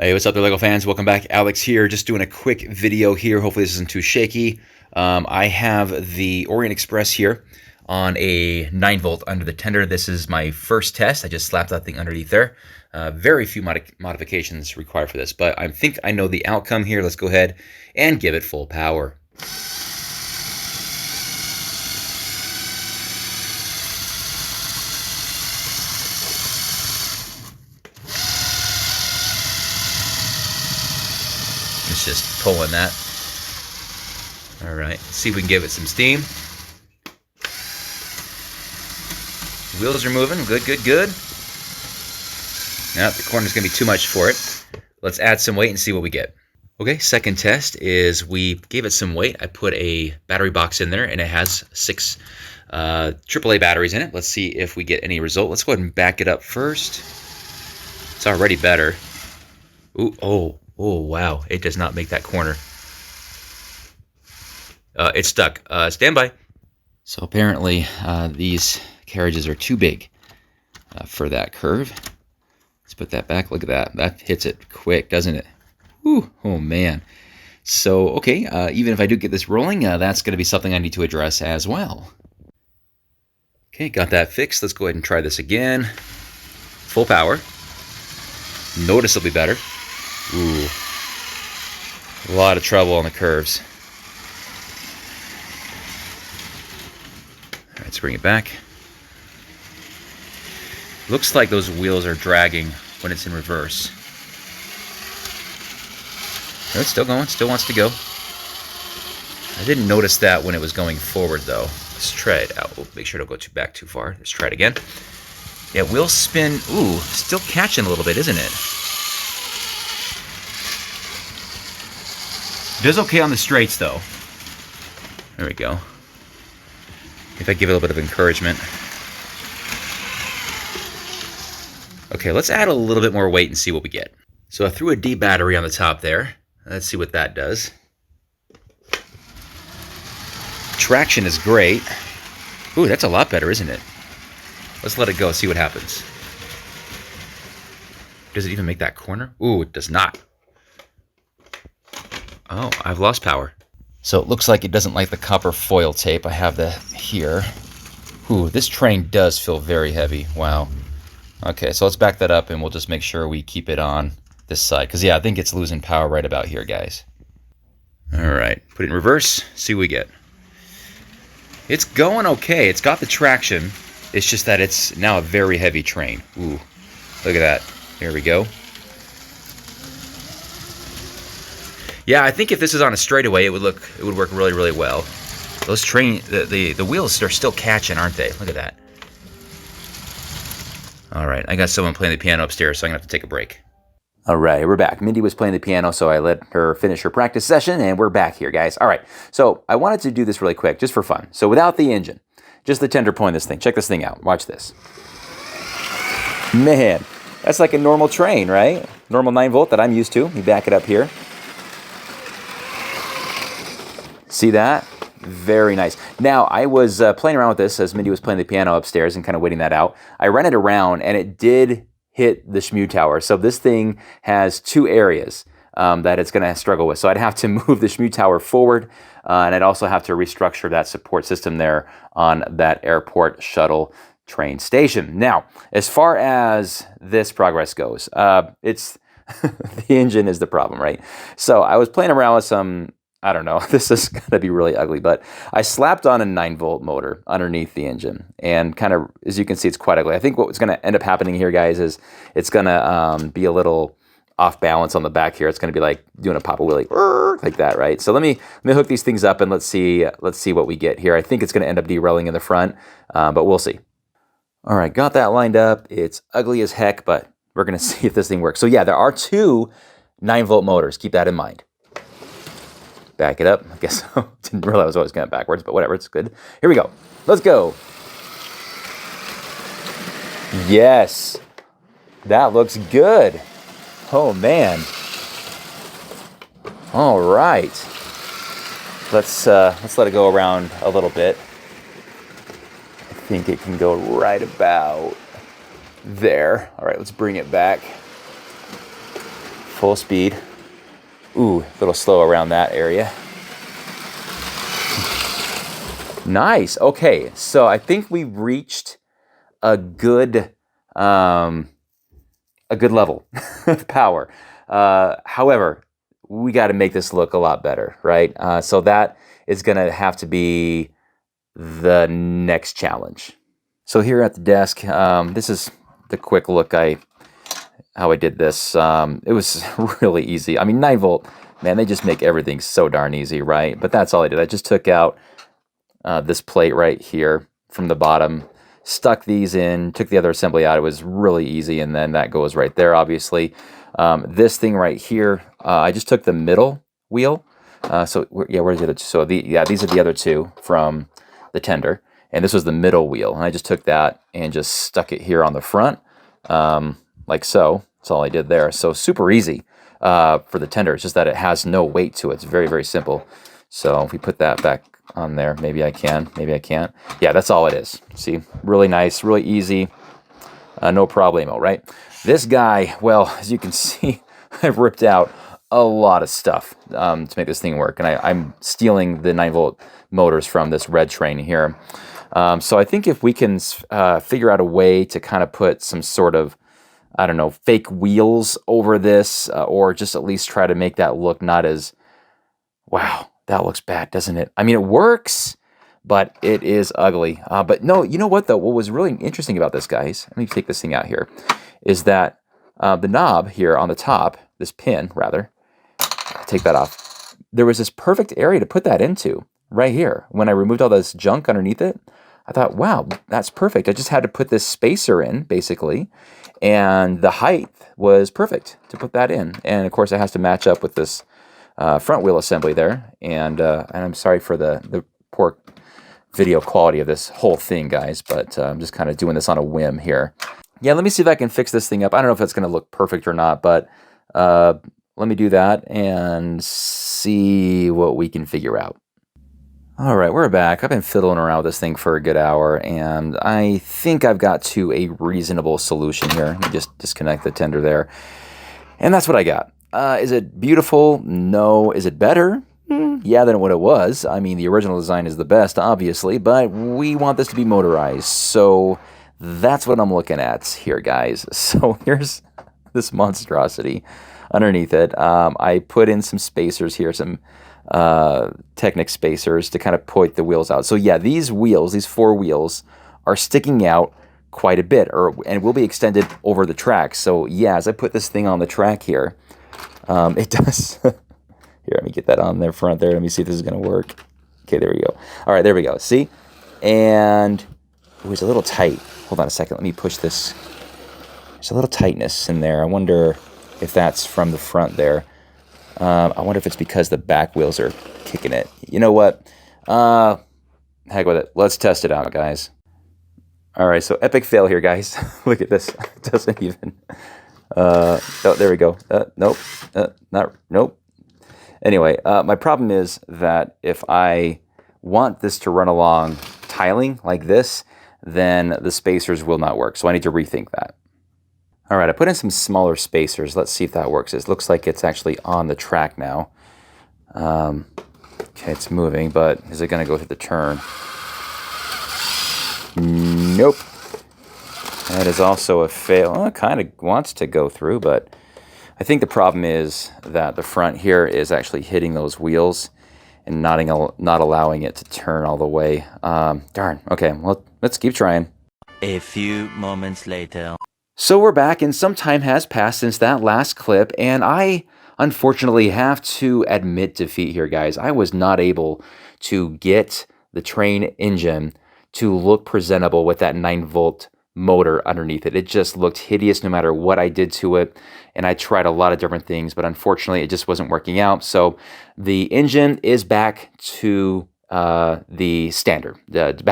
Hey, what's up there, LEGO fans? Welcome back. Alex here, just doing a quick video here. Hopefully this isn't too shaky. I have the Orient Express here on a 9-volt under the tender. This is my first test. I just slapped that thing underneath there. Very few modifications required for this, but I think I know the outcome here. Let's go ahead and give it full power. It's just pulling that. All right, let's see if we can give it some steam. Wheels are moving, good, good, good. Now the corner's gonna be too much for it. Let's add some weight and see what we get. Okay, second test is we gave it some weight. I put a battery box in there and it has 6 AAA batteries in it. Let's see if we get any result. Let's go ahead and back it up first. It's already better. Ooh, oh, wow, it does not make that corner. It's stuck. Stand by. So apparently these carriages are too big for that curve. Let's put that back. Look at that. That hits it quick, doesn't it? Whew, oh man. So, okay, even if I do get this rolling, that's going to be something I need to address as well. Okay, got that fixed. Let's go ahead and try this again. Full power. Noticeably better. Ooh. A lot of trouble on the curves. All right, let's bring it back. Looks like those wheels are dragging when it's in reverse. Oh, it's still going, still wants to go. I didn't notice that when it was going forward though. Let's try it out. We'll make sure to go back too far. Let's try it again. Yeah, wheel spin. Ooh, still catching a little bit, isn't it? Does okay on the straights though. There we go. If I give it a little bit of encouragement. Okay, let's add a little bit more weight and see what we get. So I threw a D battery on the top there. Let's see what that does. Traction is great. Ooh, that's a lot better, isn't it? Let's let it go, see what happens. Does it even make that corner? Ooh, it does not. Oh, I've lost power. So it looks like it doesn't like the copper foil tape. I have that here. Ooh, this train does feel very heavy. Wow. Okay, so let's back that up and we'll just make sure we keep it on this side. Because, yeah, I think it's losing power right about here, guys. All right, put it in reverse, see what we get. It's going okay. It's got the traction. It's just that it's now a very heavy train. Ooh, look at that. There we go. Yeah, I think if this is on a straightaway, it would work really, really well. Those the wheels are still catching, aren't they? Look at that. All right, I got someone playing the piano upstairs, so I'm gonna have to take a break. All right, we're back. Mindy was playing the piano, so I let her finish her practice session, and we're back here, guys. All right, so I wanted to do this really quick, just for fun. So without the engine, just the tender pulling this thing. Check this thing out. Watch this. Man, that's like a normal train, right? Normal 9-volt that I'm used to. Let me back it up here. See that? Very nice. Now, I was playing around with this as Mindy was playing the piano upstairs and kind of waiting that out. I ran it around, and it did hit the shmu tower. So this thing has 2 areas that it's going to struggle with. So I'd have to move the shmu tower forward, and I'd also have to restructure that support system there on that airport shuttle train station. Now, as far as this progress goes, it's the engine is the problem, right? So I was playing around with some, I don't know, this is going to be really ugly, but I slapped on a 9-volt motor underneath the engine, and kind of, as you can see, it's quite ugly. I think what's going to end up happening here, guys, is it's going to be a little off balance on the back here. It's going to be like doing a pop a wheelie, like that, right? So let me hook these things up and let's see what we get here. I think it's going to end up derailing in the front, but we'll see. All right, got that lined up. It's ugly as heck, but we're going to see if this thing works. So yeah, there are 2 9-volt motors. Keep that in mind. Back it up. I guess I didn't realize I was going backwards, but whatever, it's good. Here we go. Let's go. Yes. That looks good. Oh, man. All right. Let's let it go around a little bit. I think it can go right about there. All right, let's bring it back. full speed. Ooh, a little slow around that area. Nice. Okay, so I think we reached a good level of power. However, we got to make this look a lot better, right? So that is going to have to be the next challenge. So here at the desk, this is the quick look how I did this. It was really easy. I mean, 9 volt, man, they just make everything so darn easy, right? But that's all I did. I just took out this plate right here from the bottom, stuck these in, took the other assembly out. It was really easy, and then that goes right there, obviously. This thing right here, I just took the middle wheel. Where's the other two? So these are the other two from the tender, and this was the middle wheel. And I just took that and just stuck it here on the front, like so. That's all I did there. So super easy for the tender. It's just that it has no weight to it. It's very, very simple. So if we put that back on there, maybe I can, maybe I can't. Yeah, that's all it is. See, really nice, really easy, no problemo, right? This guy, well, as you can see, I've ripped out a lot of stuff to make this thing work, and I'm stealing the 9 volt motors from this red train here. So I think if we can figure out a way to kind of put some sort of, I don't know, fake wheels over this, or just at least try to make that look not as, wow, that looks bad, doesn't it? I mean, it works, but it is ugly. But no, you know what, though? What was really interesting about this, guys, let me take this thing out here, is that the knob here on the top, this pin, rather, take that off. There was this perfect area to put that into, right here. When I removed all this junk underneath it, I thought, wow, that's perfect. I just had to put this spacer in, basically, and the height was perfect to put that in. And, of course, it has to match up with this front wheel assembly there, and I'm sorry for the poor video quality of this whole thing, guys, but I'm just kind of doing this on a whim here. Yeah, let me see if I can fix this thing up. I don't know if it's going to look perfect or not, but let me do that and see what we can figure out. All right, we're back. I've been fiddling around with this thing for a good hour, and I think I've got to a reasonable solution here. Let me just disconnect the tender there, and that's what I got. Is it beautiful? No. Is it better? Yeah, than what it was. I mean, the original design is the best, obviously, but we want this to be motorized. So that's what I'm looking at here, guys. So here's this monstrosity underneath it. I put in some spacers here, some Technic spacers to kind of point the wheels out. So yeah, these wheels, these 4 wheels, are sticking out quite a bit, and will be extended over the track. So yeah, as I put this thing on the track here, it does. Here, let me get that on there front there. Let me see if this is going to work. Okay, there we go. All right, there we go. See? And it was a little tight. Hold on a second. Let me push this. There's a little tightness in there. I wonder if that's from the front there. I wonder if it's because the back wheels are kicking it. You know what? Heck with it. Let's test it out, guys. All right, so epic fail here, guys. Look at this. It doesn't even... oh, there we go. Nope. Anyway, my problem is that if I want this to run along tiling like this, then the spacers will not work. So I need to rethink that. All right, I put in some smaller spacers. Let's see if that works. It looks like it's actually on the track now. Okay, it's moving, but is it going to go through the turn? Nope. That is also a fail. Well, it kind of wants to go through, but I think the problem is that the front here is actually hitting those wheels and not allowing it to turn all the way. Darn. Okay, well, let's keep trying. A few moments later. So we're back, and some time has passed since that last clip, and I unfortunately have to admit defeat here, guys. I was not able to get the train engine to look presentable with that 9-volt motor underneath it. It just looked hideous no matter what I did to it, and I tried a lot of different things, but unfortunately it just wasn't working out. So the engine is back to the standard. It's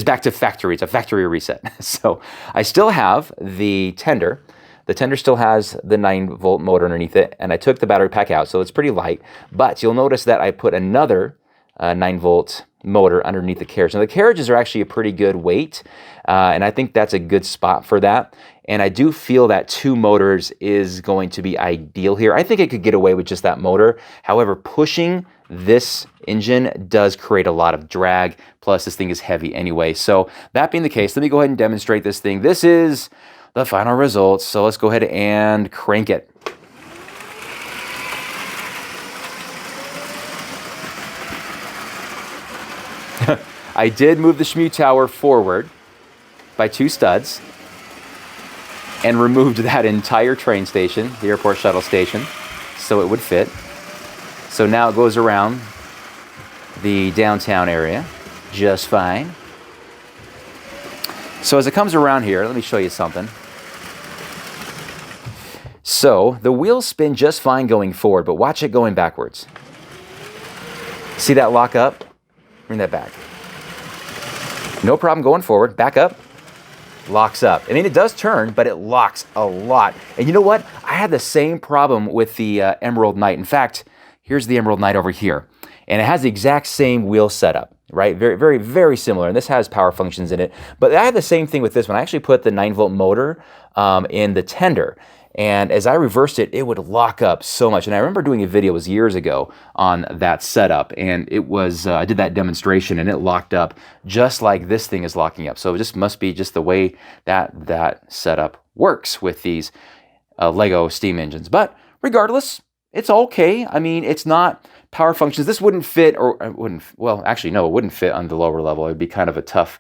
back to factory. It's a factory reset. So I still have the tender. The tender still has the 9-volt motor underneath it, and I took the battery pack out, so it's pretty light. But you'll notice that I put another 9-volt motor underneath the carriage. Now the carriages are actually a pretty good weight, and I think that's a good spot for that. And I do feel that 2 motors is going to be ideal here. I think it could get away with just that motor. However, pushing this engine does create a lot of drag. Plus, this thing is heavy anyway. So that being the case, let me go ahead and demonstrate this thing. This is the final results. So let's go ahead and crank it. I did move the Shmu tower forward by 2 studs and removed that entire train station, the airport shuttle station, so it would fit. So now it goes around the downtown area just fine. So as it comes around here, let me show you something. So the wheels spin just fine going forward, but watch it going backwards. See that lock up? Bring that back. No problem going forward. Back up. Locks up. I mean, it does turn, but it locks a lot. And you know what? I had the same problem with the Emerald Knight. In fact, here's the Emerald Knight over here. And it has the exact same wheel setup, right? Very, very, very similar. And this has power functions in it. But I had the same thing with this one. I actually put the 9-volt motor in the tender. And as I reversed it, it would lock up so much. And I remember doing a video, it was years ago, on that setup. And it was, I did that demonstration and it locked up just like this thing is locking up. So it just must be just the way that setup works with these LEGO steam engines. But regardless, it's okay. I mean, it's not power functions. This wouldn't fit, or it wouldn't, well, actually, no, it wouldn't fit on the lower level. It'd be kind of a tough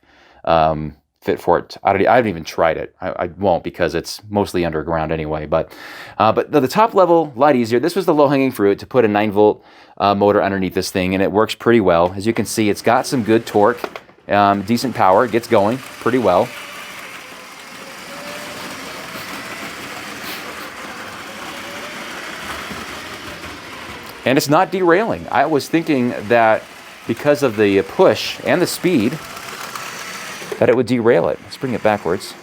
fit for it. I haven't even tried it. I won't, because it's mostly underground anyway. But the top level, a lot easier. This was the low-hanging fruit, to put a 9-volt motor underneath this thing, and it works pretty well. As you can see, it's got some good torque, decent power. It gets going pretty well. And it's not derailing. I was thinking that because of the push and the speed, that it would derail it. Let's bring it backwards.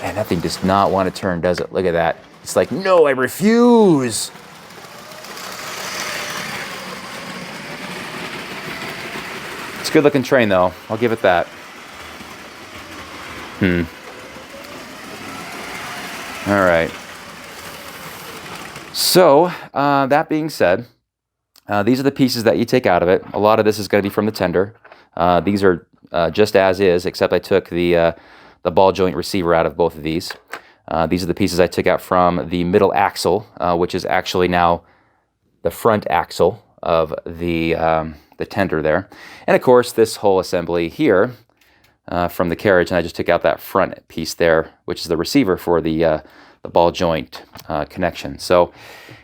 Man, that thing does not want to turn, does it? Look at that. It's like, no, I refuse. It's a good looking train though. I'll give it that. All right. So, that being said, these are the pieces that you take out of it. A lot of this is going to be from the tender. These are just as is, except I took the ball joint receiver out of both of these. These are the pieces I took out from the middle axle, which is actually now the front axle of the tender there. And of course, this whole assembly here from the carriage, and I just took out that front piece there, which is the receiver for the ball joint connection. So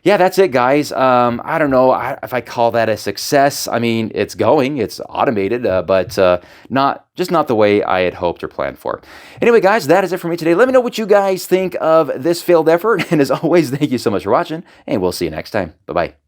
yeah, that's it, guys. I don't know if I call that a success. I mean, it's going, it's automated, but not the way I had hoped or planned for. Anyway, guys, that is it for me today. Let me know what you guys think of this failed effort. And as always, thank you so much for watching, and we'll see you next time. Bye-bye.